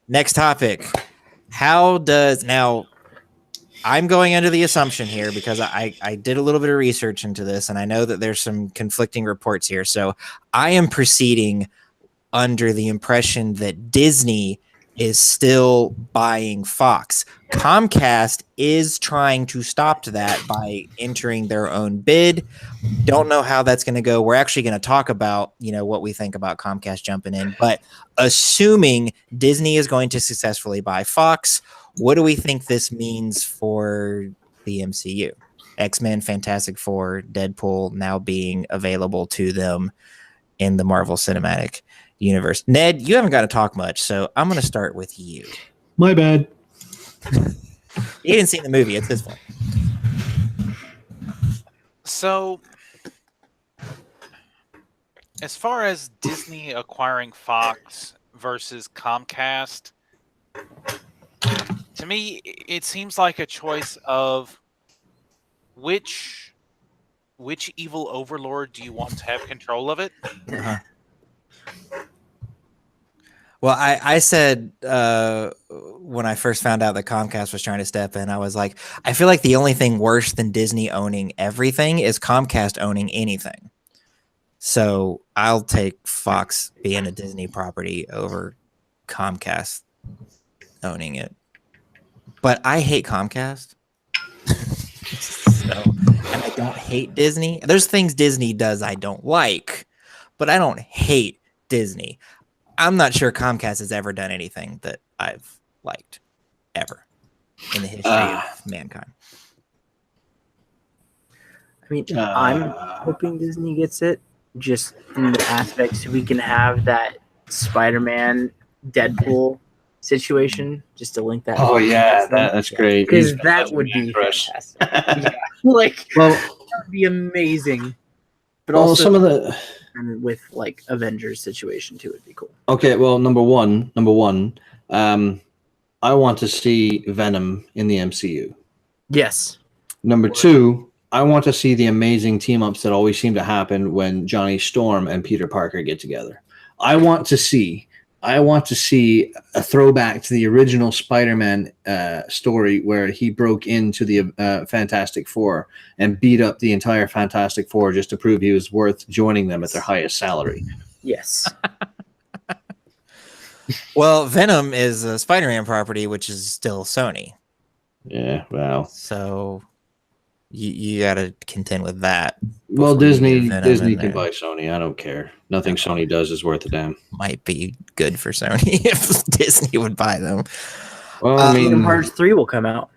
Next topic. Now, I'm going under the assumption here because I did a little bit of research into this, and I know that there's some conflicting reports here. So I am proceeding under the impression that Disney is still buying Fox. Comcast is trying to stop that by entering their own bid. Don't know how that's going to go. We're actually going to talk about, what we think about Comcast jumping in, but assuming Disney is going to successfully buy Fox, what do we think this means for the MCU? X-Men, Fantastic Four, Deadpool now being available to them in the Marvel Cinematic Universe. Ned, you haven't got to talk much, so I'm going to start with you. My bad. He didn't see the movie. It's his fault. So, as far as Disney acquiring Fox versus Comcast, to me, it seems like a choice of which evil overlord do you want to have control of it? Uh-huh. Well, I said when I first found out that Comcast was trying to step in, I was like, I feel like the only thing worse than Disney owning everything is Comcast owning anything. So I'll take Fox being a Disney property over Comcast owning it. But I hate Comcast. And I don't hate Disney. There's things Disney does I don't like, but I don't hate Disney. I'm not sure Comcast has ever done anything that I've liked, ever, in the history of mankind. I mean, I'm hoping Disney gets it, just in the aspects we can have that Spider-Man, Deadpool situation, just to link that. Oh, yeah, that's great. Because that would be fantastic. Yeah. That would be amazing. But also some of the... And with Avengers situation too would be cool. Okay, well, number one, I want to see Venom in the MCU. Yes. Number two, I want to see the amazing team ups that always seem to happen when Johnny Storm and Peter Parker get together. I want to see a throwback to the original Spider-Man story where he broke into the Fantastic Four and beat up the entire Fantastic Four just to prove he was worth joining them at their highest salary. Yes. Well, Venom is a Spider-Man property, which is still Sony. Yeah, well. So you got to contend with that. Well, Disney can buy Sony. I don't care. Nothing Sony does is worth a damn. Might be good for Sony if Disney would buy them. Well, I mean, Kingdom Hearts 3 will come out.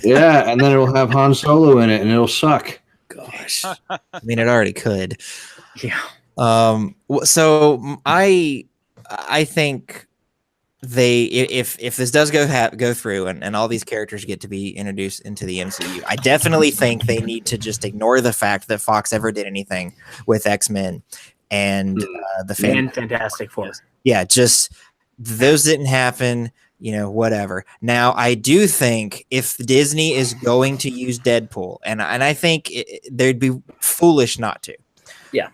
Yeah, and then it'll have Han Solo in it, and it'll suck. Gosh, I mean, it already could. Yeah. So I think if this does go through and all these characters get to be introduced into the MCU, I definitely think they need to just ignore the fact that Fox ever did anything with X-Men and the Fantastic Four. Yeah, just those didn't happen. Whatever. Now, I do think if Disney is going to use Deadpool, and I think they'd be foolish not to. Yeah.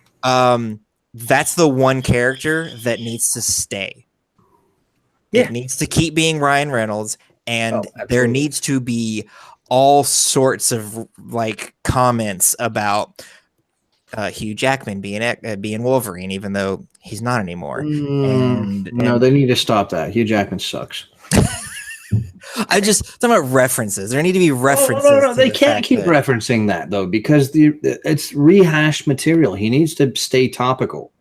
That's the one character that needs to stay. Yeah. It needs to keep being Ryan Reynolds, and there needs to be all sorts of comments about Hugh Jackman being Wolverine, even though he's not anymore. No, they need to stop that. Hugh Jackman sucks. I just talking about references. There need to be references. No. They can't keep referencing that though, because it's rehashed material. He needs to stay topical.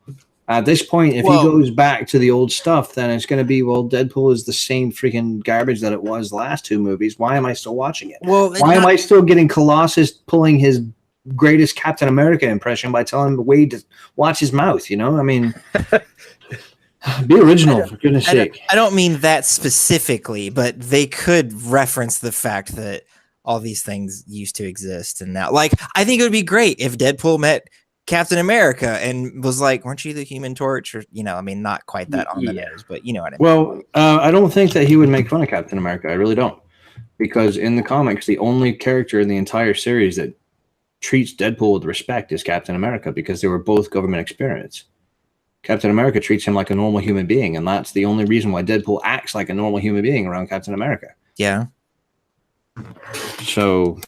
At this point, if he goes back to the old stuff, then it's going to be, Deadpool is the same freaking garbage that it was the last two movies. Why am I still watching it? Why am I still getting Colossus pulling his greatest Captain America impression by telling Wade to watch his mouth? I mean, be original, for goodness sake. I don't mean that specifically, but they could reference the fact that all these things used to exist. And now, I think it would be great if Deadpool met Captain America and was like, weren't you the Human Torch? Or, not quite that on the nose, but you know what I mean. Well, I don't think that he would make fun of Captain America. I really don't. Because in the comics, the only character in the entire series that treats Deadpool with respect is Captain America, because they were both government experiments. Captain America treats him like a normal human being, and that's the only reason why Deadpool acts like a normal human being around Captain America. Yeah. So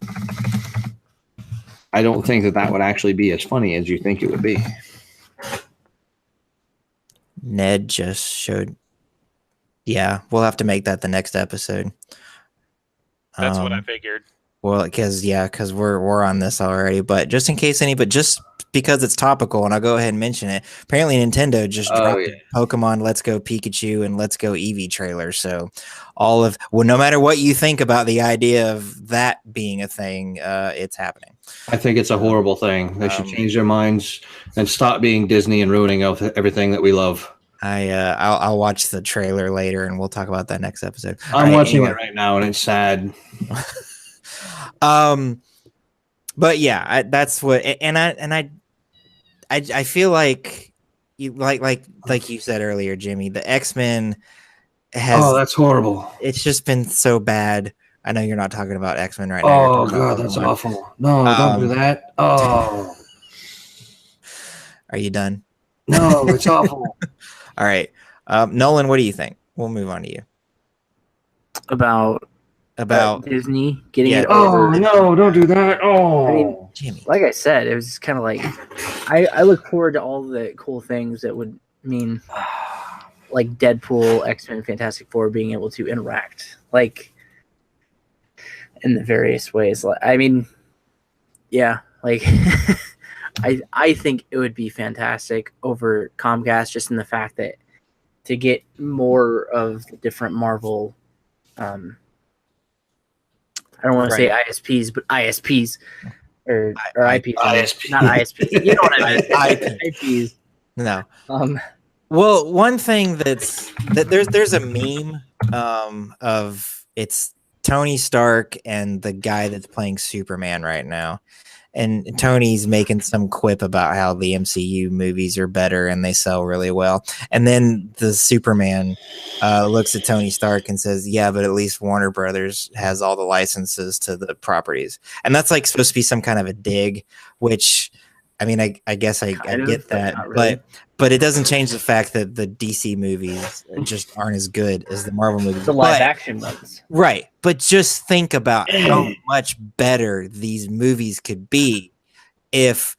I don't think that would actually be as funny as you think it would be. Ned just showed. Yeah, we'll have to make that the next episode. That's what I figured. Well, because we're on this already, but just in case just because it's topical, and I'll go ahead and mention it. Apparently, Nintendo just dropped a Pokemon Let's Go Pikachu and Let's Go Eevee trailer. So, no matter what you think about the idea of that being a thing, it's happening. I think it's a horrible thing. They should change their minds and stop being Disney and ruining everything that we love. I'll watch the trailer later, and we'll talk about that next episode. I'm watching it right now, and it's sad. But yeah, that's what, and I feel like you like you said earlier, Jimmy, the X-Men has that's horrible. It's just been so bad. I know you're not talking about X-Men right now. Oh god, that's awful. No, don't do that. Oh, are you done? No, it's awful. All right, Nolan, what do you think? We'll move on to you. About Disney getting it over. Oh no, don't do that. Oh, I mean, Jimmy. Like I said, it was kind of like I look forward to all the cool things that would mean like Deadpool, X-Men, Fantastic Four being able to interact like in the various ways. I mean, yeah, like I think it would be fantastic over Comcast, just in the fact that to get more of the different Marvel I don't want to say ISPs, but ISPs or IPs, not ISPs. You know what I mean? IPs. No. Well, one thing there's a meme of it's Tony Stark and the guy that's playing Superman right now. And Tony's making some quip about how the MCU movies are better and they sell really well. And then the Superman looks at Tony Stark and says, yeah, but at least Warner Brothers has all the licenses to the properties. And that's like supposed to be some kind of a dig, which, I mean, I guess I get that, really. But it doesn't change the fact that the DC movies just aren't as good as the Marvel movies. The live action ones. Right. But just think about how much better these movies could be if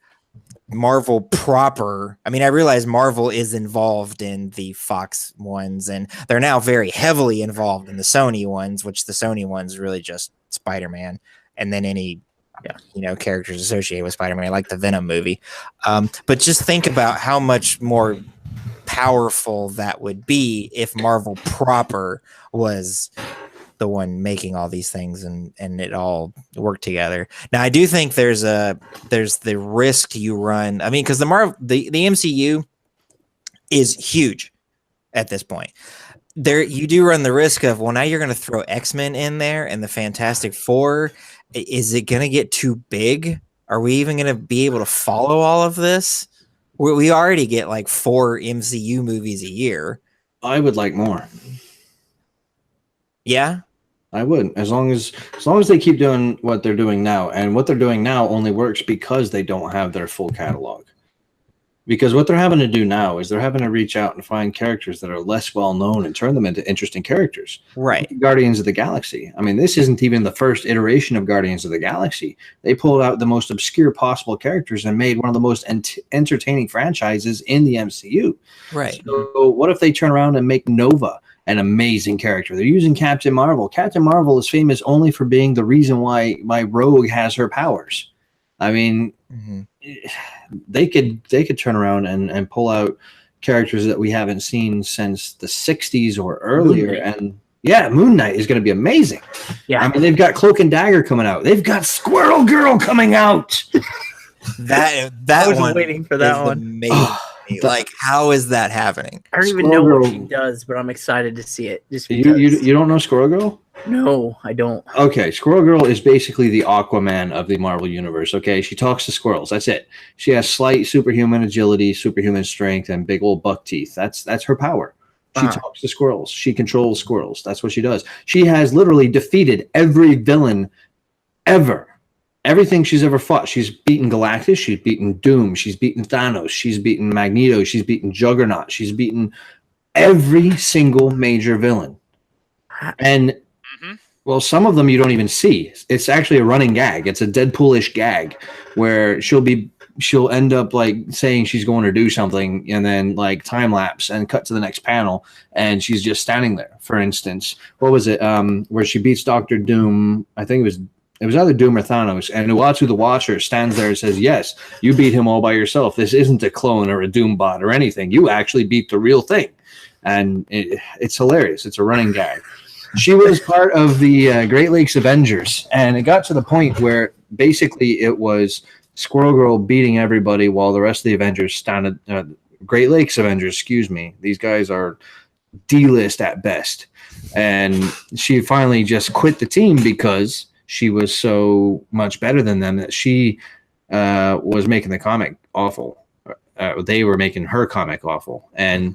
Marvel proper. I mean, I realize Marvel is involved in the Fox ones, and they're now very heavily involved in the Sony ones, which the Sony ones really just Spider-Man and then any characters associated with Spider-Man, like the Venom movie. But just think about how much more powerful that would be if Marvel proper was the one making all these things and it all worked together. Now, I do think there's the risk you run. I mean, because the MCU is huge at this point. There, you do run the risk of, well, now you're going to throw X-Men in there and the Fantastic Four. Is it going to get too big? Are we even going to be able to follow all of this? We already get like 4 MCU movies a year. I would like more. Yeah, I would, as long as they keep doing what they're doing now, and what they're doing now only works because they don't have their full catalog. Because what they're having to do now is they're having to reach out and find characters that are less well known and turn them into interesting characters. Right. Guardians of the Galaxy. I mean, this isn't even the first iteration of Guardians of the Galaxy. They pulled out the most obscure possible characters and made one of the most entertaining franchises in the MCU. Right. So what if they turn around and make Nova an amazing character? They're using Captain Marvel. Captain Marvel is famous only for being the reason why Rogue has her powers. I mean, they could turn around and pull out characters that we haven't seen since the 60s or earlier. And yeah, Moon Knight is going to be amazing. Yeah. I mean, they've got Cloak and Dagger coming out. They've got Squirrel Girl coming out. that I was one waiting for that one. Amazing. Like, how is that happening? I don't even know what she does, but I'm excited to see it. Just you don't know Squirrel Girl? No, I don't. Okay, Squirrel Girl is basically the Aquaman of the Marvel Universe, okay? She talks to squirrels. That's it. She has slight superhuman agility, superhuman strength, and big old buck teeth. That's her power. She talks to squirrels. She controls squirrels. That's what she does. She has literally defeated every villain ever everything she's ever fought. She's beaten Galactus, she's beaten Doom, she's beaten Thanos, she's beaten Magneto, she's beaten Juggernaut, she's beaten every single major villain. And well, some of them you don't even see. It's actually a running gag. It's a Deadpool-ish gag where she'll end up like saying she's going to do something and then like time lapse and cut to the next panel and she's just standing there. For instance, what was it? Where she beats Doctor Doom. I think it was either Doom or Thanos, and Uatu the Watcher stands there and says, "Yes, you beat him all by yourself. This isn't a clone or a Doom bot or anything. You actually beat the real thing." And it's hilarious. It's a running gag. She was part of the Great Lakes Avengers, and it got to the point where basically it was Squirrel Girl beating everybody while the rest of the Avengers standed. Great Lakes Avengers, excuse me. These guys are D-list at best. And she finally just quit the team because she was so much better than them that she was making the comic awful. They were making her comic awful. And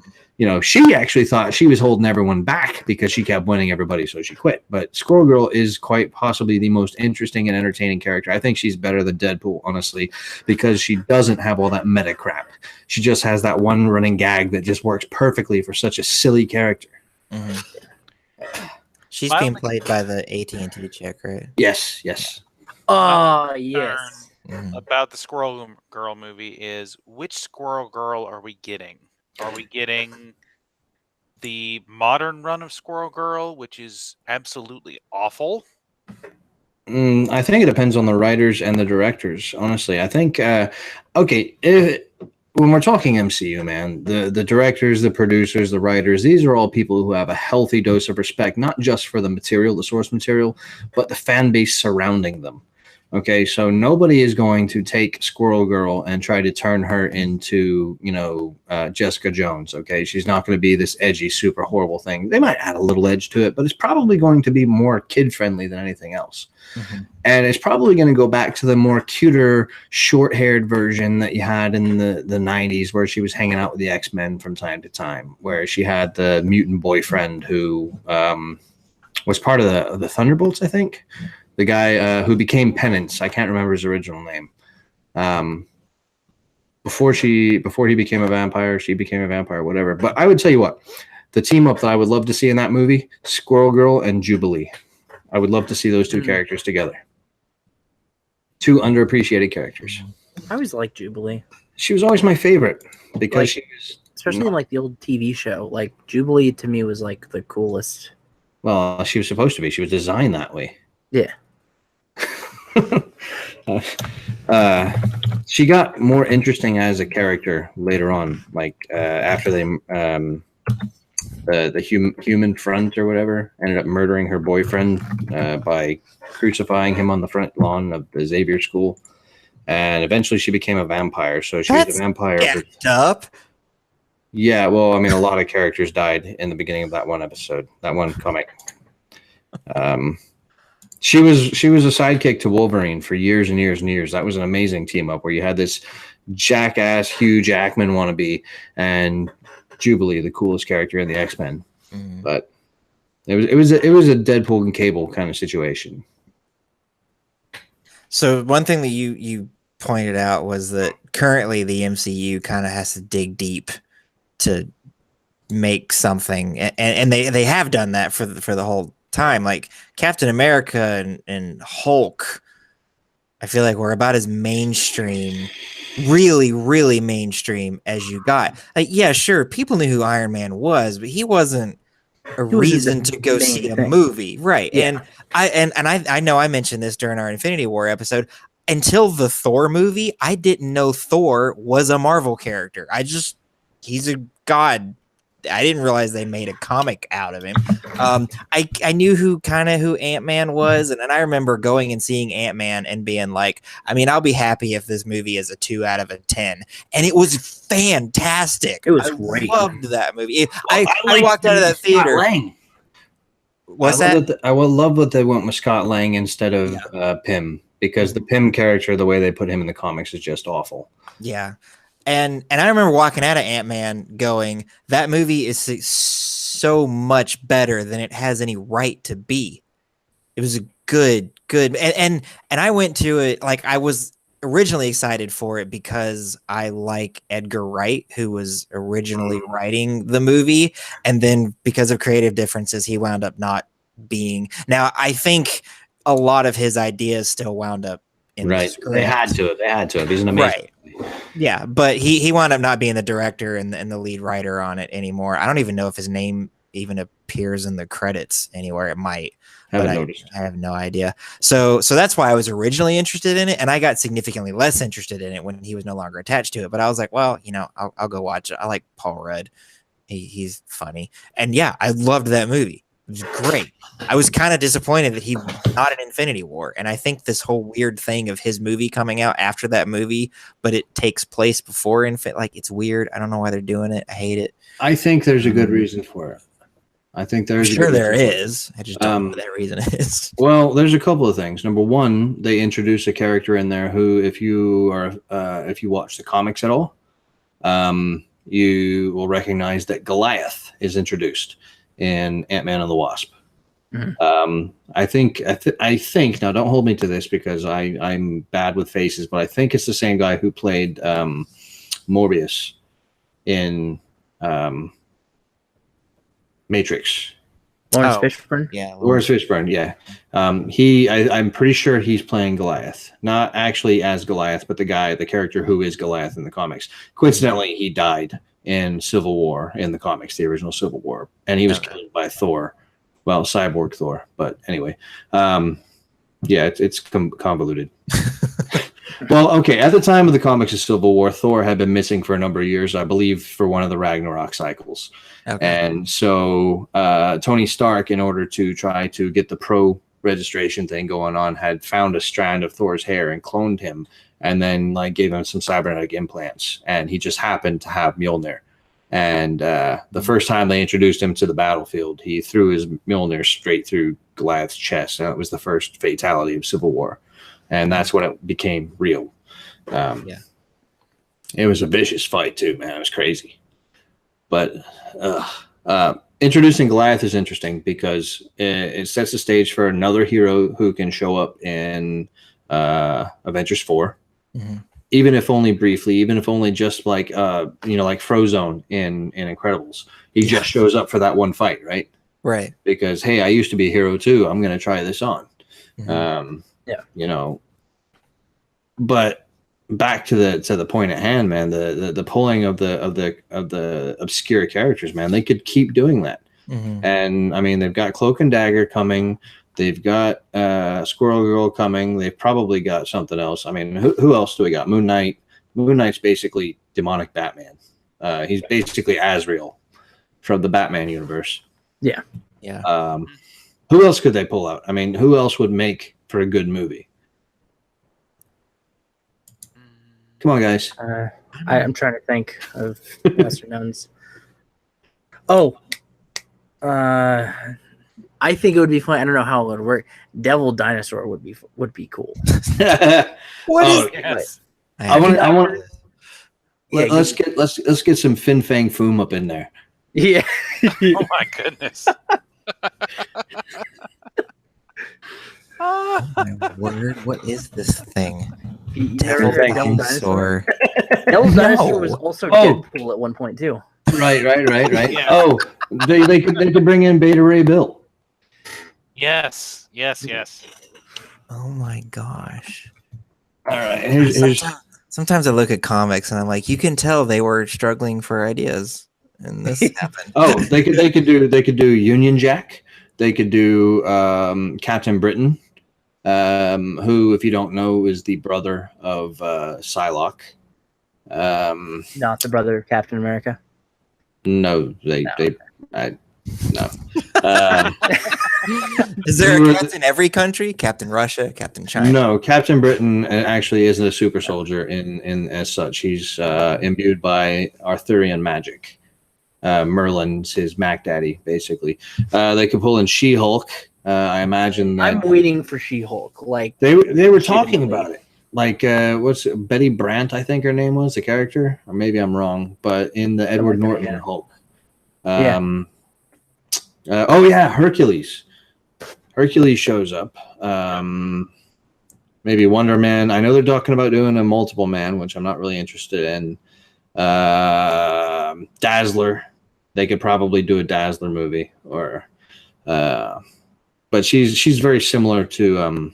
she actually thought she was holding everyone back because she kept winning everybody, so she quit. But Squirrel Girl is quite possibly the most interesting and entertaining character. I think she's better than Deadpool, honestly, because she doesn't have all that meta crap. She just has that one running gag that just works perfectly for such a silly character. Mm-hmm. She's being played by the AT&T chick, right? Yes. Oh, yes. About the Squirrel Girl movie is, which Squirrel Girl are we getting? Are we getting the modern run of Squirrel Girl, which is absolutely awful? I think it depends on the writers and the directors, honestly. I think, when we're talking MCU, man, the directors, the producers, the writers, these are all people who have a healthy dose of respect, not just for the material, the source material, but the fan base surrounding them. Okay, so nobody is going to take Squirrel Girl and try to turn her into, Jessica Jones. Okay, she's not going to be this edgy, super horrible thing. They might add a little edge to it, but it's probably going to be more kid-friendly than anything else. Mm-hmm. And it's probably going to go back to the more cuter, short-haired version that you had in the 90s, where she was hanging out with the X-Men from time to time, where she had the mutant boyfriend who was part of the Thunderbolts, I think. The guy who became Penance, I can't remember his original name. Before he became a vampire, she became a vampire, whatever. But I would tell you what, the team up that I would love to see in that movie, Squirrel Girl and Jubilee. I would love to see those two characters together. Two underappreciated characters. I always liked Jubilee. She was always my favorite because she was, especially in like the old TV show. Like Jubilee to me was like the coolest. Well, she was supposed to be. She was designed that way. Yeah. She got more interesting as a character later on, like after they the human front or whatever ended up murdering her boyfriend by crucifying him on the front lawn of the Xavier School, and eventually she became a vampire. So she was a vampire. Up. Yeah, well, I mean, a lot of characters died in the beginning of that one episode, that one comic. She was a sidekick to Wolverine for years and years and years. That was an amazing team up where you had this jackass Hugh Jackman wannabe and Jubilee, the coolest character in the X-Men. Mm. But it was a Deadpool and Cable kind of situation. So one thing that you pointed out was that currently the MCU kind of has to dig deep to make something, and they have done that for the whole time. Like Captain America and Hulk, I feel like we're about as mainstream, really, really mainstream as you got. Like, yeah, sure, people knew who Iron Man was, but he wasn't a reason to go see a movie, right? Yeah. And I know I mentioned this during our Infinity War episode. Until the Thor movie, I didn't know Thor was a Marvel character. He's a god. I didn't realize they made a comic out of him. I knew who Ant-Man was, and I remember going and seeing Ant-Man and being like, I mean, I'll be happy if this movie is a 2 out of 10. And it was fantastic. It was great. I loved that movie. I walked out of that theater. What's that? I would love that they went with Scott Lang instead of Pym, because the Pym character, the way they put him in the comics, is just awful. Yeah. And I remember walking out of Ant-Man going, that movie is so much better than it has any right to be. It was a good good. And I went to it like I was originally excited for it because I like Edgar Wright, who was originally writing the movie, and then because of creative differences, he wound up not being. Now I think a lot of his ideas still wound up in the script. They had to. He's an amazing. Right. Yeah, but he wound up not being the director and the lead writer on it anymore. I don't even know if his name even appears in the credits anywhere. It might. Haven't noticed. I have no idea. So that's why I was originally interested in it, and I got significantly less interested in it when he was no longer attached to it. But I was like, well, I'll go watch it. I like Paul Rudd. He's funny, and yeah, I loved that movie. It was great. I was kind of disappointed that he was not an Infinity War, and I think this whole weird thing of his movie coming out after that movie, but it takes place before like it's weird. I don't know why they're doing it. I hate it. I think there's a good reason for it. I think there's sure there is. I just don't know what that reason is. Well, there's a couple of things. Number one, they introduce a character in there who, if you watch the comics at all, you will recognize that Goliath is introduced in Ant-Man and the Wasp. Mhm. I think now. Don't hold me to this because I'm bad with faces, but I think it's the same guy who played Morbius in Matrix. Lawrence Fishburne. Yeah, Lawrence Fishburne. Yeah. I'm pretty sure he's playing Goliath, not actually as Goliath, but the character who is Goliath in the comics. Coincidentally, he died in Civil War in the comics, the original Civil War, and he was killed by Thor. Well, cyborg Thor, but anyway, it's convoluted. Well, okay. At the time of the comics of Civil War, Thor had been missing for a number of years, I believe, for one of the Ragnarok cycles. Okay. And so Tony Stark, in order to try to get the pro registration thing going on, had found a strand of Thor's hair and cloned him, and then gave him some cybernetic implants. And he just happened to have Mjolnir. And the first time they introduced him to the battlefield, he threw his Mjolnir straight through Goliath's chest, and it was the first fatality of Civil War. And that's when it became real. It was a vicious fight too, man. It was crazy. But introducing Goliath is interesting because it sets the stage for another hero who can show up in Avengers 4. Mm-hmm. Even if only briefly, even if only just like Frozone in Incredibles. He just shows up for that one fight, right? Right. Because, hey, I used to be a hero too. I'm going to try this on. Mm-hmm. But back to the point at hand, man, the pulling of the obscure characters, man, they could keep doing that. Mm-hmm. And I mean, they've got Cloak and Dagger coming. They've got Squirrel Girl coming. They've probably got something else. I mean, who else do we got? Moon Knight. Moon Knight's basically demonic Batman. He's basically Azrael from the Batman universe. Yeah. Yeah. Who else could they pull out? I mean, who else would make for a good movie? Come on, guys. I'm trying to think of lesser knowns. I think it would be fun. I don't know how it would work. Devil Dinosaur would be cool. Yes. Let's get some Fin Fang Foom up in there. Yeah. Oh my goodness. Oh my word! What is this thing? Devil Dinosaur. Devil Dinosaur was also Deadpool at one point too. Right. Yeah. Oh, they could bring in Beta Ray Bill. Yes. Oh my gosh! All right. Sometimes I look at comics and I'm like, you can tell they were struggling for ideas, and this happened. Oh, they could do Union Jack. They could do Captain Britain, who, if you don't know, is the brother of Psylocke. Not the brother of Captain America. No. Is there a captain in every country? Captain Russia, Captain China? No, Captain Britain actually isn't a super soldier in as such. He's imbued by Arthurian magic. Merlin's his Mac Daddy, basically. They could pull in She-Hulk. I imagine that I'm waiting for She-Hulk. Like they were talking about it. Like what's Betty Brant? I think her name was the character, or maybe I'm wrong. But in the Edward Norton Hulk. Hercules. Hercules shows up. Maybe Wonder Man. I know they're talking about doing a multiple man, which I'm not really interested in. Dazzler. They could probably do a Dazzler movie, or but she's very similar to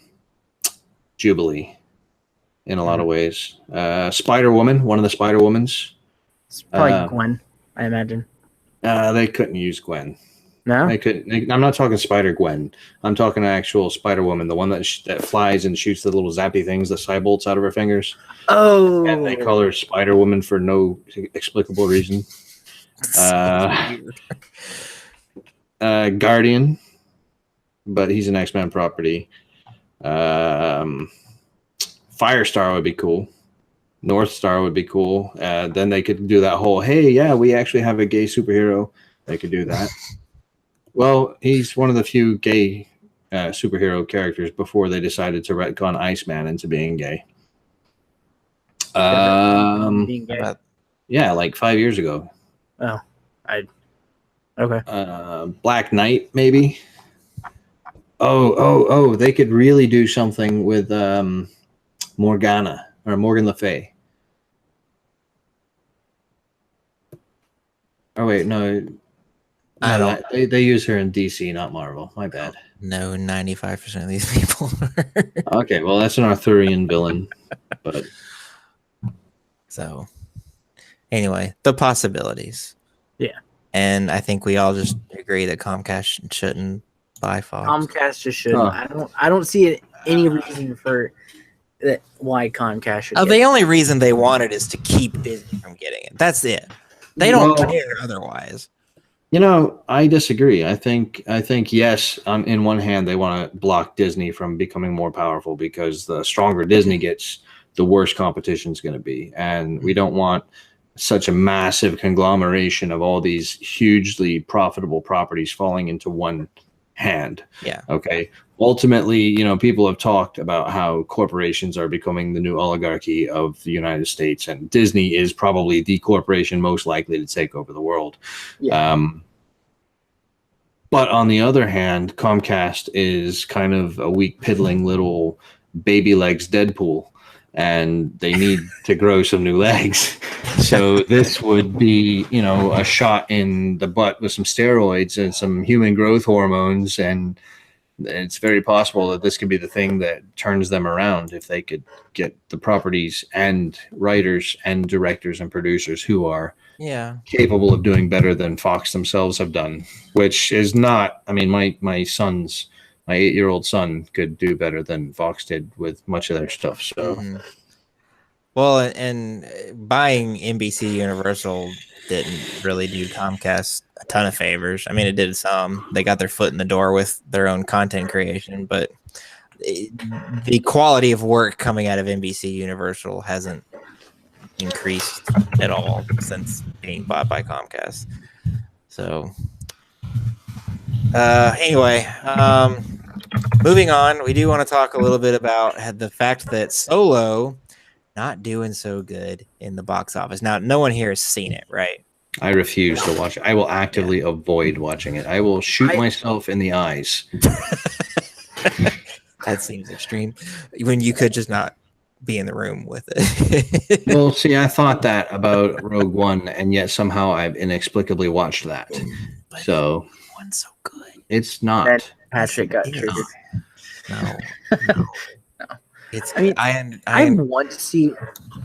Jubilee in a lot of ways. Spider Woman, one of the Spider Womans. It's probably Gwen, I imagine. They couldn't use Gwen. No, I'm not talking Spider Gwen. I'm talking actual Spider Woman, the one that flies and shoots the little zappy things, the cybolts out of her fingers. Oh, And they call her Spider Woman for no explicable reason. Guardian, but he's an X-Men property. Firestar would be cool. North Star would be cool. Then they could do that whole, hey, yeah, we actually have a gay superhero. They could do that. Well, he's one of the few gay superhero characters before they decided to retcon Iceman into being gay. being gay. Yeah, like 5 years ago. Oh, okay. Black Knight, maybe. Oh! They could really do something with Morgana or Morgan Le Fay. Oh wait, no. I don't. They use her in DC, not Marvel. My bad. No, 95% of these people. Okay, well that's an Arthurian villain, but So, anyway, the possibilities. Yeah. And I think we all just agree that Comcast shouldn't buy Fox. Comcast just shouldn't. Huh. I don't see any reason for that why Comcast should. Oh, get the it. only reason they want it is to keep Disney from getting it. That's it. They don't care otherwise. you know, I disagree. I think yes, in one hand they want to block Disney from becoming more powerful because the stronger Disney gets, the worse competition is going to be, and we don't want such a massive conglomeration of all these hugely profitable properties falling into one hand. Yeah. Okay. Ultimately, you know, people have talked about how corporations are becoming the new oligarchy of the United States, and Disney is probably the corporation most likely to take over the world. Yeah. But on the other hand, Comcast is kind of a weak, piddling little baby legs Deadpool, and they need to grow some new legs. So this would be, you know, a shot in the butt with some steroids and some human growth hormones, and it's very possible that this could be the thing that turns them around if they could get the properties and writers and directors and producers who are capable of doing better than Fox themselves have done, which is not, I mean, my 8-year-old son could do better than Fox did with much of their stuff. So, Well, and buying NBC Universal didn't really do Comcast a ton of favors. I mean, it did some. They got their foot in the door with their own content creation, but the quality of work coming out of NBC Universal hasn't increased at all since being bought by Comcast. So, anyway, moving on, we do want to talk a little bit about the fact that Solo not doing so good in the box office. Now, no one here has seen it, right? I refuse to watch it. I will actively avoid watching it. I will shoot myself in the eyes. That seems extreme. When you could just not be in the room with it. Well, see, I thought that about Rogue One, and yet somehow I've inexplicably watched that. But so one's so good. It's not. Then Patrick got triggered. No. It's. I mean, I want to see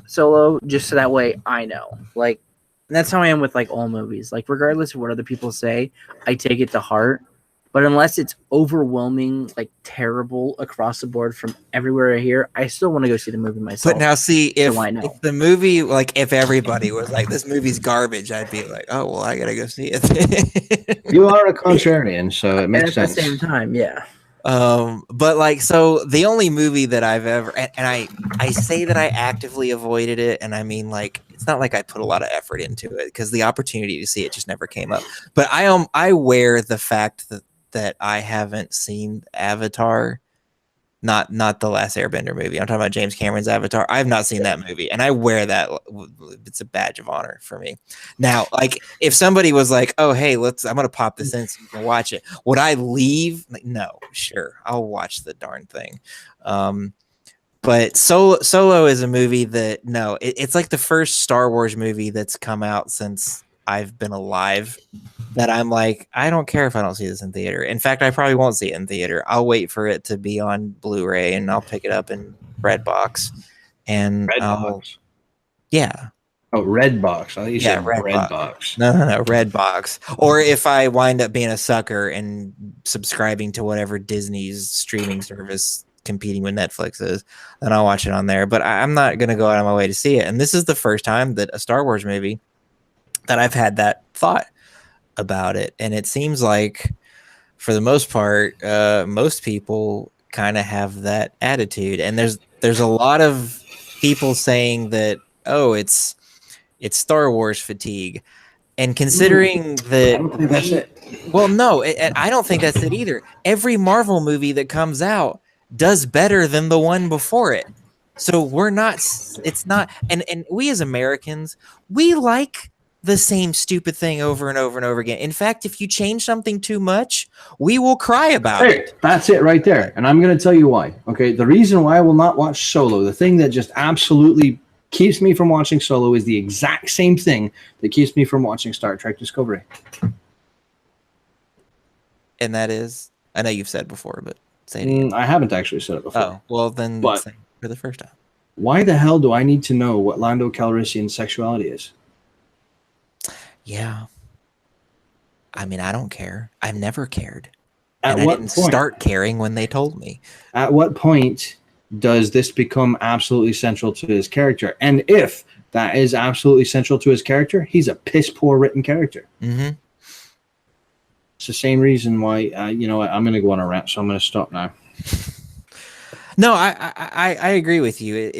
Solo just so that way I know. Like, and that's how I am with like all movies. Like, regardless of what other people say, I take it to heart. But unless it's overwhelming, like terrible across the board from everywhere I hear, I still want to go see the movie myself. But now, see, if the movie, like, if everybody was like, this movie's garbage, I'd be like, oh, well, I gotta go see it. You are a contrarian, so it makes sense. At the same time, yeah. But like, so the only movie that I've ever, and I say that I actively avoided it, and I mean, like, it's not like I put a lot of effort into it because the opportunity to see it just never came up. But I wear the fact that I haven't seen Avatar not the last Airbender movie. I'm talking about James Cameron's Avatar. I've not seen that movie, and I wear that. It's a badge of honor for me. Now, like if somebody was like, "Oh, hey, I'm gonna pop this in so you can watch it," would I leave? Like, no, sure, I'll watch the darn thing. But Solo is a movie that it's like the first Star Wars movie that's come out since I've been alive. That I'm like, I don't care if I don't see this in theater. In fact, I probably won't see it in theater. I'll wait for it to be on Blu-ray and I'll pick it up in Redbox. And Redbox. Yeah. Oh, Redbox. I thought you said Redbox. Redbox. No, Redbox. Or if I wind up being a sucker and subscribing to whatever Disney's streaming service competing with Netflix is, then I'll watch it on there. But I'm not going to go out of my way to see it. And this is the first time that a Star Wars movie that I've had that thought about it, and it seems like for the most part most people kind of have that attitude, and there's a lot of people saying that it's Star Wars fatigue, and considering that I don't think that's it. Well, no, I don't think that's it either. Every Marvel movie that comes out does better than the one before it, so it's not, and we as Americans, we like the same stupid thing over and over and over again. In fact, if you change something too much, we will cry about it. That's it right there. And I'm going to tell you why. Okay. The reason why I will not watch Solo, the thing that just absolutely keeps me from watching Solo is the exact same thing that keeps me from watching Star Trek Discovery. And that is, I know you've said before, but say it again. I haven't actually said it before. Oh, well then say it for the first time. Why the hell do I need to know what Lando Calrissian's sexuality is? Yeah. I mean, I don't care. I've never cared. I didn't start caring when they told me. At what point does this become absolutely central to his character? And if that is absolutely central to his character, he's a piss poor written character. Mm-hmm. It's the same reason why, I'm going to go on a rant, so I'm going to stop now. No, I agree with you.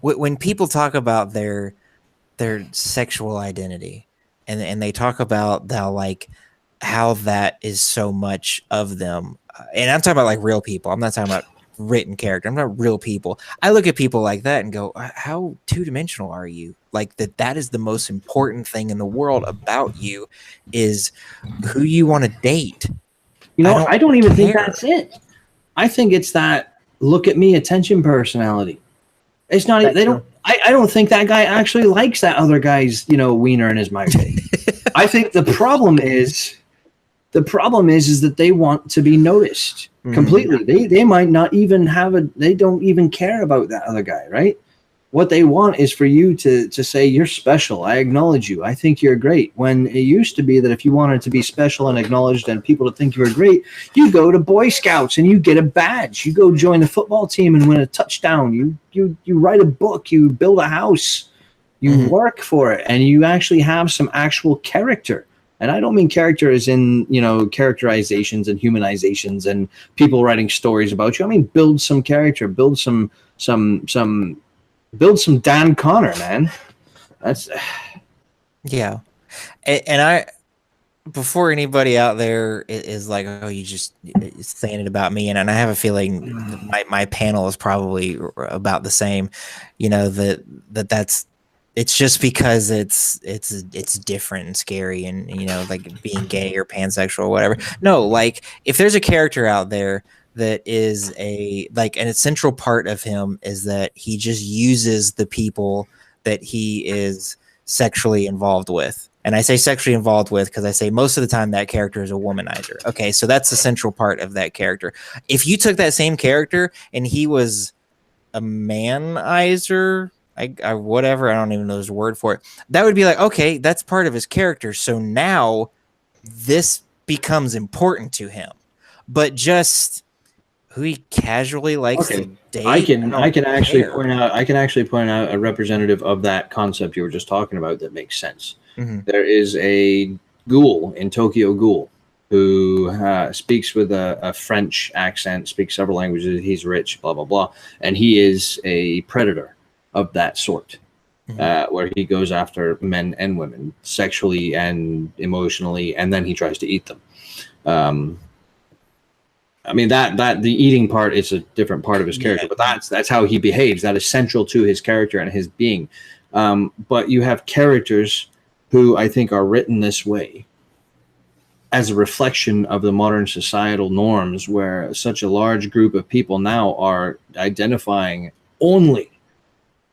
When people talk about their sexual identity, and they talk about how that is so much of them, and I'm talking about like real people. I'm not talking about written character. I'm not real people. I look at people like that and go, how two-dimensional are you? Like that is the most important thing in the world about you is who you want to date. I don't even think that's it. I think it's that look at me attention personality. It's not. They don't. I don't think that guy actually likes that other guy's, wiener in his mouth. I think the problem is that they want to be noticed completely. They might not even they don't even care about that other guy, right? What they want is for you to say, you're special. I acknowledge you. I think you're great. When it used to be that if you wanted to be special and acknowledged and people to think you were great, you go to Boy Scouts and you get a badge. You go join the football team and win a touchdown. You write a book. You build a house. You work for it. And you actually have some actual character. And I don't mean character as in, characterizations and humanizations and people writing stories about you. I mean, build some character, build some Dan Connor, man. That's yeah. And I, before anybody out there is like, oh, you just saying it about me, and I have a feeling my panel is probably about the same. That's it's just because it's different and scary, and like being gay or pansexual or whatever. No, like if there's a character out there that is an essential part of him is that he just uses the people that he is sexually involved with. And I say sexually involved with because I say most of the time that character is a womanizer. Okay, so that's the central part of that character. If you took that same character and he was a manizer, whatever, I don't even know there's a word for it, that would be like, okay, that's part of his character. So now this becomes important to him. But just who he casually likes to date. I can actually point out a representative of that concept you were just talking about that makes sense. Mm-hmm. There is a ghoul in Tokyo Ghoul who speaks with a French accent, speaks several languages. He's rich, blah blah blah, and he is a predator of that sort, where he goes after men and women sexually and emotionally, and then he tries to eat them. I mean that the eating part is a different part of his character, but that's how he behaves. That is central to his character and his being. But you have characters who I think are written this way as a reflection of the modern societal norms, where such a large group of people now are identifying only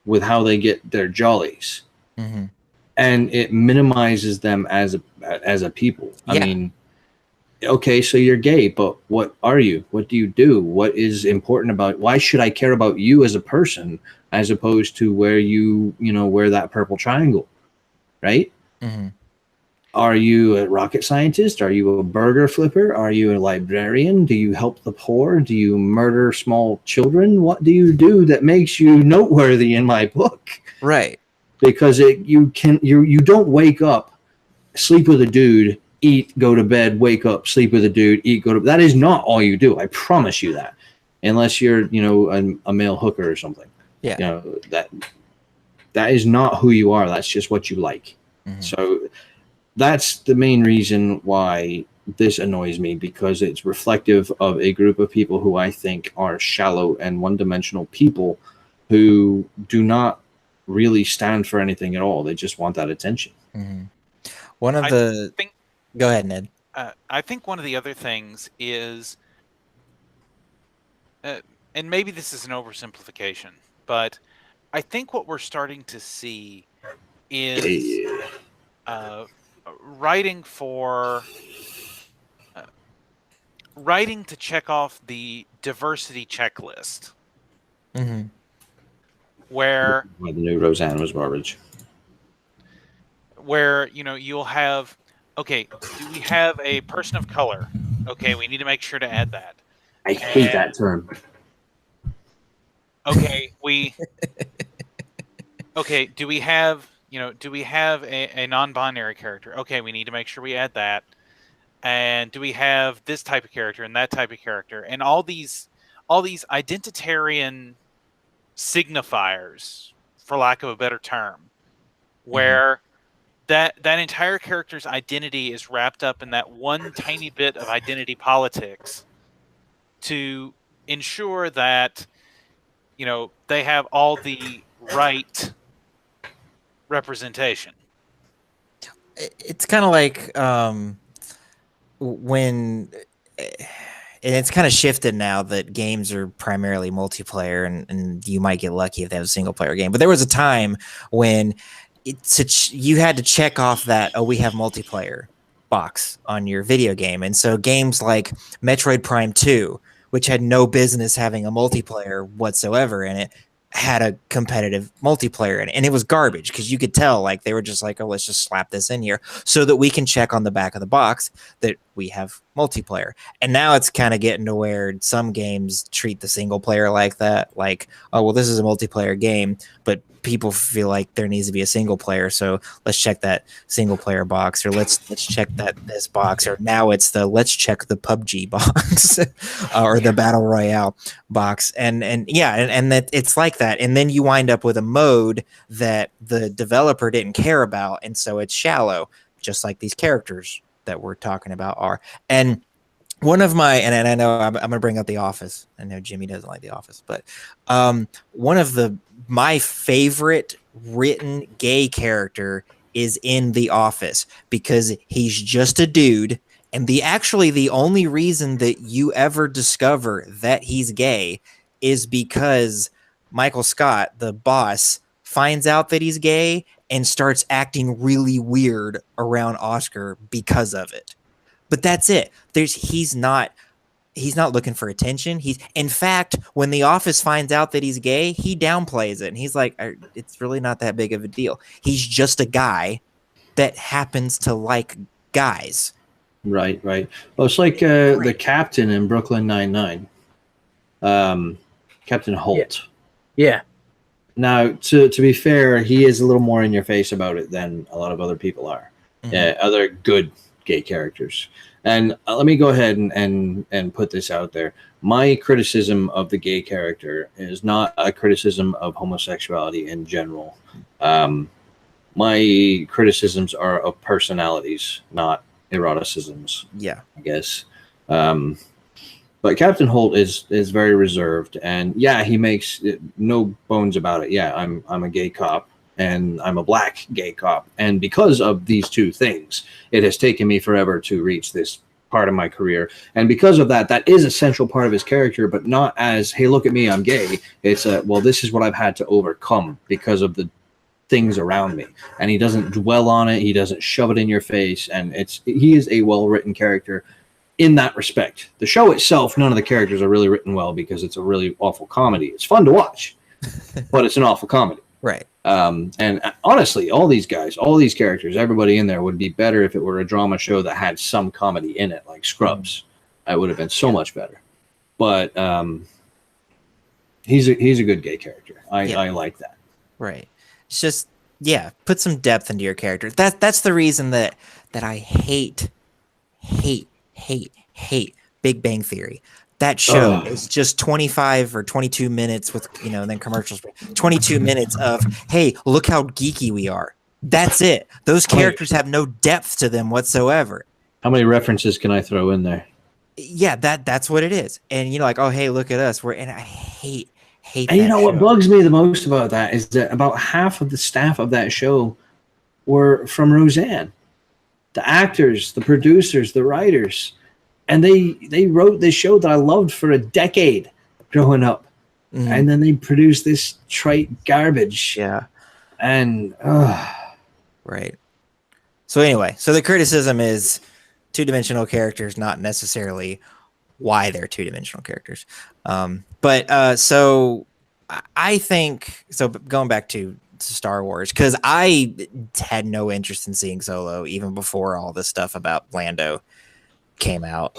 with how they get their jollies, and it minimizes them as a people. I mean, okay, so you're gay, but what are you? What do you do? What is important about? Why should I care about you as a person as opposed to where you wear that purple triangle, right? Are you a rocket scientist? Are you a burger flipper? Are you a librarian? Do you help the poor? Do you murder small children? What do you do that makes you noteworthy in my book? Right. Because you don't wake up, sleep with a dude, eat, go to bed, wake up, sleep with a dude, eat, go to bed. That is not all you do. I promise you that. Unless you're, a male hooker or something. Yeah. That is not who you are. That's just what you like. So that's the main reason why this annoys me, because it's reflective of a group of people who I think are shallow and one-dimensional people who do not really stand for anything at all. They just want that attention. One of go ahead, Ned. I think one of the other things is, and maybe this is an oversimplification, but I think what we're starting to see is writing to check off the diversity checklist. Where the new Roseanne was garbage. Where you'll have, okay, do we have a person of color? Okay, we need to make sure to add that. I hate that term. Okay, okay, do we have a non-binary character? Okay, we need to make sure we add that. And do we have this type of character and that type of character? And all these identitarian signifiers, for lack of a better term, where that entire character's identity is wrapped up in that one tiny bit of identity politics to ensure that they have all the right representation. It's kind of like when, and it's kind of shifted now that games are primarily multiplayer, and you might get lucky if they have a single player game. But there was a time when you had to check off that, we have multiplayer box on your video game. And so games like Metroid Prime 2, which had no business having a multiplayer whatsoever in it, had a competitive multiplayer in it. And it was garbage because you could tell, like, they were just like, let's just slap this in here so that we can check on the back of the box that we have multiplayer. And now it's kind of getting to where some games treat the single player like that. Like, oh, well, this is a multiplayer game, but people feel like there needs to be a single player, so let's check that single player box, or let's check this box, or now it's let's check the PUBG box or the Battle Royale box, and that it's like that, and then you wind up with a mode that the developer didn't care about, and so it's shallow, just like these characters that we're talking about are. And one of my, and I know I'm going to bring up The Office. I know Jimmy doesn't like The Office, but one of my favorite written gay character is in The Office, because he's just a dude, and the only reason that you ever discover that he's gay is because Michael Scott, the boss, finds out that he's gay and starts acting really weird around Oscar because of it. But that's it. He's not looking for attention. In fact, when The Office finds out that he's gay, he downplays it, and he's like, it's really not that big of a deal. He's just a guy that happens to like guys. Right. Well, it's like the captain in Brooklyn Nine-Nine, Captain Holt. Yeah. Now, to be fair, he is a little more in your face about it than a lot of other people are. Other good gay characters. And let me go ahead and put this out there. My criticism of the gay character is not a criticism of homosexuality in general. My criticisms are of personalities, not eroticisms. Yeah, I guess. But Captain Holt is very reserved, and yeah, he makes no bones about it. Yeah, I'm a gay cop, and I'm a black gay cop, and because of these two things, it has taken me forever to reach this part of my career, and because of that, that is a central part of his character, but not as, hey, look at me, I'm gay. It's well, this is what I've had to overcome because of the things around me, and he doesn't dwell on it. He doesn't shove it in your face, and he is a well written character in that respect. The show itself, none of the characters are really written well because it's a really awful comedy. It's fun to watch, but it's an awful comedy. Right. And honestly, all these guys, all these characters, everybody in there would be better if it were a drama show that had some comedy in it, like Scrubs. It would have been so much better. But he's a good gay character. I like that. Right. It's just, yeah, put some depth into your character. That's the reason that I hate Big Bang Theory. That show is just 25 or 22 minutes with, then commercials. 22 minutes of, hey, look how geeky we are. That's it. Those characters have no depth to them whatsoever. How many references can I throw in there? Yeah, that's what it is. And like, oh, hey, look at us. And I hate and that you know show. What bugs me the most about that is that about half of the staff of that show were from Roseanne. The actors, the producers, the writers. And they wrote this show that I loved for a decade growing up. Mm-hmm. And then they produced this trite garbage. Yeah. And right. So anyway, the criticism is two-dimensional characters, not necessarily why they're two-dimensional characters. So I think, so going back to Star Wars, because I had no interest in seeing Solo even before all this stuff about Lando came out.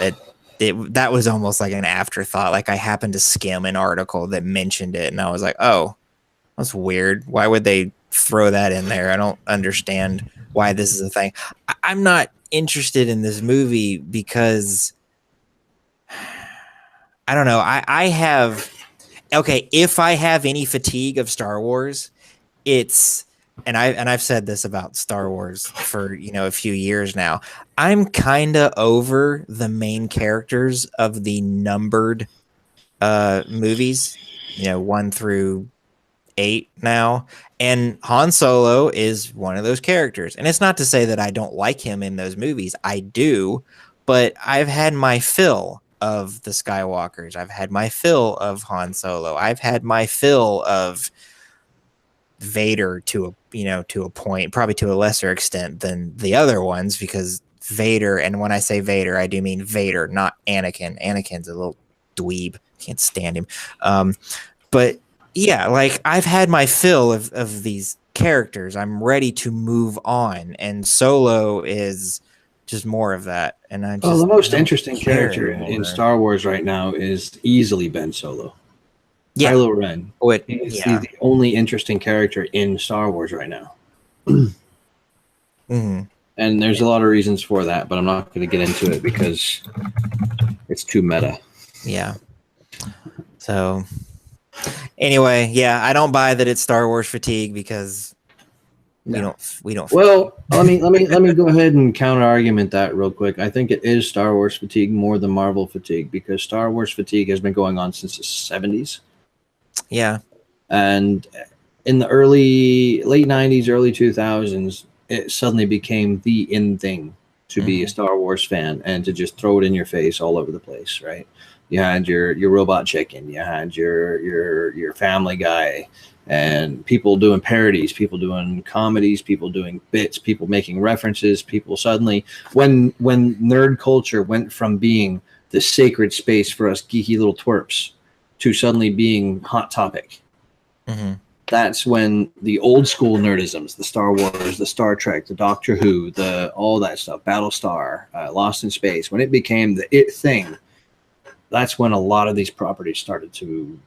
That was almost like an afterthought. Like I happened to skim an article that mentioned it, and I was like, oh, that's weird. Why would they throw that in there? I don't understand why this is a thing. I'm not interested in this movie because I don't know. I have, okay, if I have any fatigue of Star Wars, it's, and I've said this about Star Wars for, a few years now. I'm kind of over the main characters of the numbered movies, 1 through 8 now. And Han Solo is one of those characters. And it's not to say that I don't like him in those movies. I do, but I've had my fill of the Skywalkers. I've had my fill of Han Solo. I've had my fill of Vader to a point, probably to a lesser extent than the other ones, because Vader, and when I say Vader, I do mean Vader, not Anakin. Anakin's a little dweeb. Can't stand him. But yeah, like I've had my fill of these characters. I'm ready to move on, and Solo is just more of that. And I just, the most interesting character in Star Wars right now is easily Ben Solo. Yeah. Kylo Ren. He's the only interesting character in Star Wars right now. Mm-hmm. And there's a lot of reasons for that, but I'm not going to get into it because it's too meta. Yeah. So anyway, yeah, I don't buy that it's Star Wars fatigue because we don't. Well, let me go ahead and counter argument that real quick. I think it is Star Wars fatigue more than Marvel fatigue, because Star Wars fatigue has been going on since the 70s. Yeah. And in the late 90s, early 2000s, it suddenly became the in thing to be a Star Wars fan and to just throw it in your face all over the place, right? You had your Robot Chicken, you had your Family Guy, and people doing parodies, people doing comedies, people doing bits, people making references, people suddenly, when nerd culture went from being the sacred space for us geeky little twerps to suddenly being hot topic. Mm-hmm. That's when the old school nerdisms, the Star Wars, the Star Trek, the Doctor Who, all that stuff, Battlestar, Lost in Space, when it became the it thing, that's when a lot of these properties started to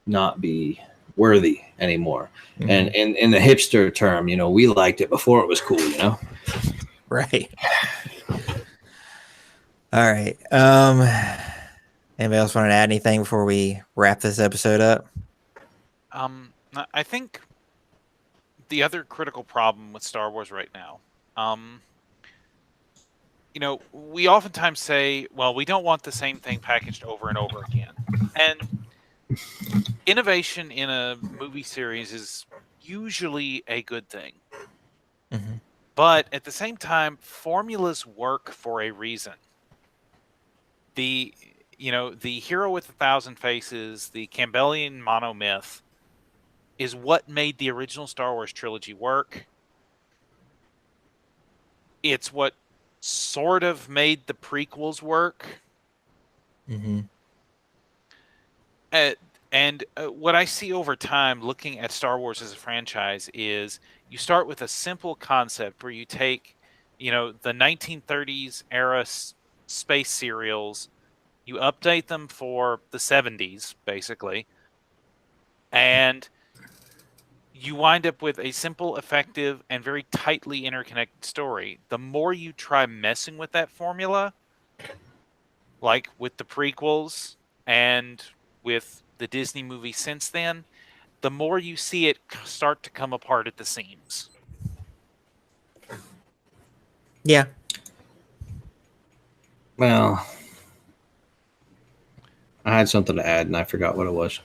not be worthy anymore. Mm-hmm. And in the hipster term, we liked it before it was cool, Right. All right. Anybody else want to add anything before we wrap this episode up? I think the other critical problem with Star Wars right now, we oftentimes say, well, we don't want the same thing packaged over and over again. And innovation in a movie series is usually a good thing. Mhm. But at the same time, formulas work for a reason. The hero with 1,000 faces, the Campbellian monomyth, is what made the original Star Wars trilogy work. It's what sort of made the prequels work. Mhm. And what I see over time looking at Star Wars as a franchise is you start with a simple concept where you take, the 1930s era space serials, you update them for the 70s, basically, and you wind up with a simple, effective, and very tightly interconnected story. The more you try messing with that formula, like with the prequels and with the Disney movie since then, the more you see it start to come apart at the seams. Yeah. Well, I had something to add and I forgot what it was.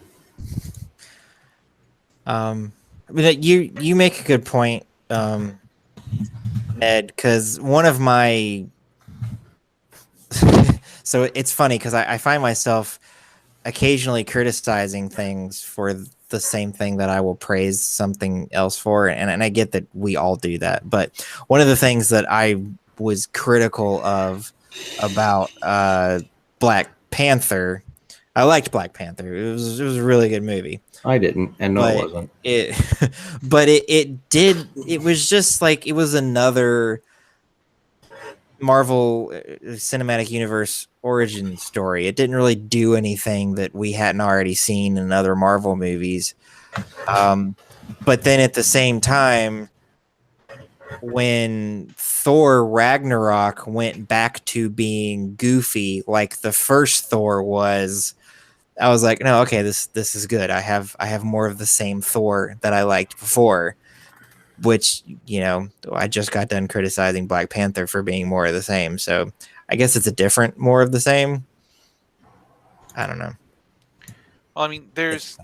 But you make a good point, Ned, because one of my so it's funny because I find myself occasionally criticizing things for the same thing that I will praise something else for, and I get that we all do that. But one of the things that I was critical of about Black Panther, I liked Black Panther. It was a really good movie. I didn't, and no, it But wasn't. it was just like it was another Marvel Cinematic Universe origin story. It didn't really do anything that we hadn't already seen in other Marvel movies. But then at the same time, when Thor Ragnarok went back to being goofy like the first Thor was, I was like, no, okay, this is good. I have more of the same Thor that I liked before. Which, I just got done criticizing Black Panther for being more of the same. So I guess it's a different more of the same. I don't know. Well, I mean, there's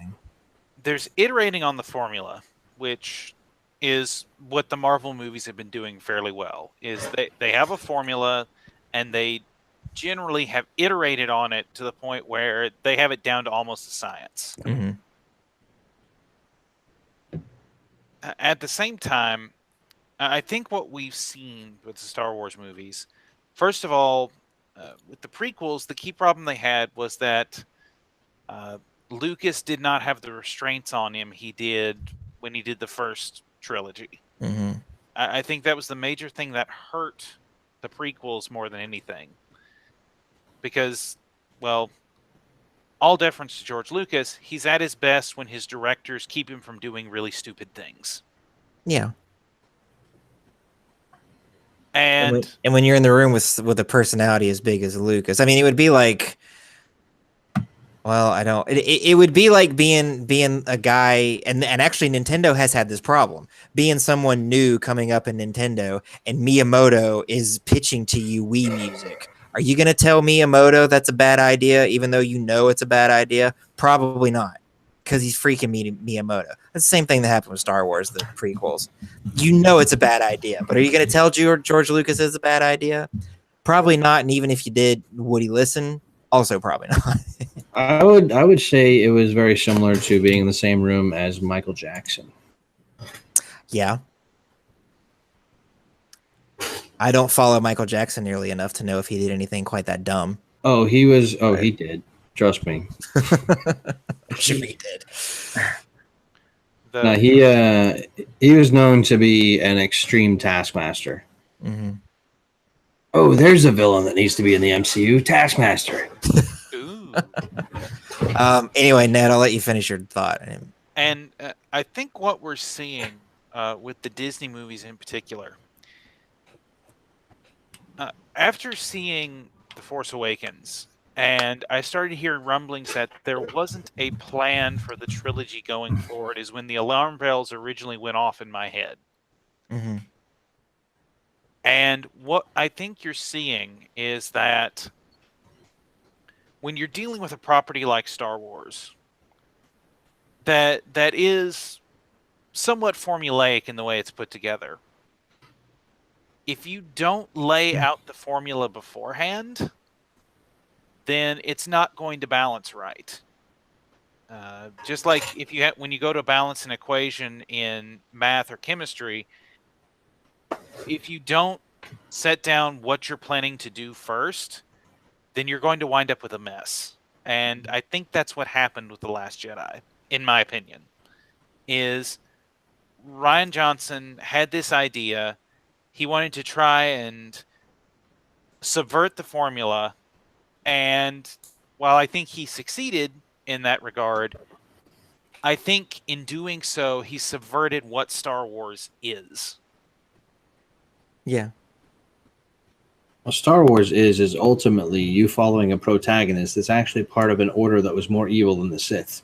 iterating on the formula, which is what the Marvel movies have been doing fairly well. Is they have a formula and they generally have iterated on it to the point where they have it down to almost a science. Mm-hmm. At the same time, I think what we've seen with the Star Wars movies, first of all, with the prequels, the key problem they had was that Lucas did not have the restraints on him he did when he did the first trilogy. Mm-hmm. I think that was the major thing that hurt the prequels more than anything. Because, well, all deference to George Lucas, he's at his best when his directors keep him from doing really stupid things. Yeah. And when you're in the room with a personality as big as Lucas, I mean, it would be like, well, I don't. It would be like being a guy, and actually, Nintendo has had this problem. Being someone new coming up in Nintendo, and Miyamoto is pitching to you Wii music. Are you going to tell Miyamoto that's a bad idea, even though you know it's a bad idea? Probably not, because he's freaking Miyamoto. That's the same thing that happened with Star Wars, the prequels. You know it's a bad idea, but are you going to tell George Lucas it's a bad idea? Probably not. And even if you did, would he listen? Also, probably not. I would say it was very similar to being in the same room as Michael Jackson. Yeah. I don't follow Michael Jackson nearly enough to know if he did anything quite that dumb. Oh, he was. Oh, he did. Trust me. I'm sure he did. No, he was known to be an extreme taskmaster. Mm-hmm. Oh, there's a villain that needs to be in the MCU, Taskmaster. ooh. Anyway, Ned, I'll let you finish your thought. And I think what we're seeing with the Disney movies in particular, after seeing The Force Awakens, and I started hearing rumblings that there wasn't a plan for the trilogy going forward, is when the alarm bells originally went off in my head. Mm-hmm. And what I think you're seeing is that when you're dealing with a property like Star Wars, that is somewhat formulaic in the way it's put together. If you don't lay out the formula beforehand, then it's not going to balance right. Just like if you when you go to balance an equation in math or chemistry, if you don't set down what you're planning to do first, then you're going to wind up with a mess. And I think that's what happened with The Last Jedi, in my opinion, is Rian Johnson had this idea. He wanted to try and subvert the formula. And while I think he succeeded in that regard, I think in doing so, he subverted what Star Wars is. Yeah. Well, Star Wars is ultimately you following a protagonist that's actually part of an order that was more evil than the Sith.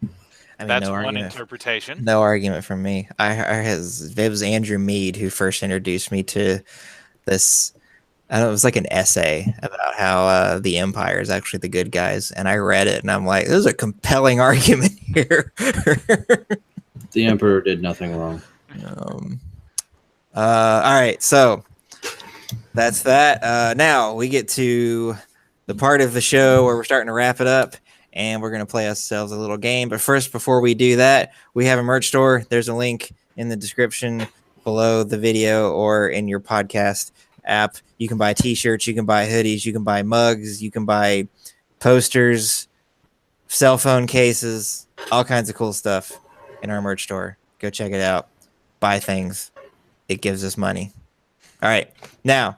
I mean, That's no one argument. interpretation. No argument from me. It was Andrew Mead who first introduced me to this. I don't know, it was like an essay about how the Empire is actually the good guys, and I read it, and I'm like, "There's a compelling argument here." The Emperor did nothing wrong. All right, so that's that. Now we get to the part of the show where we're starting to wrap it up, and we're going to play ourselves a little game. But first, before we do that, we have a merch store. There's a link in the description below the video or in your podcast app. You can buy t-shirts, you can buy hoodies, you can buy mugs, you can buy posters, cell phone cases, all kinds of cool stuff in our merch store. Go check it out. Buy things. It gives us money. All right. Now,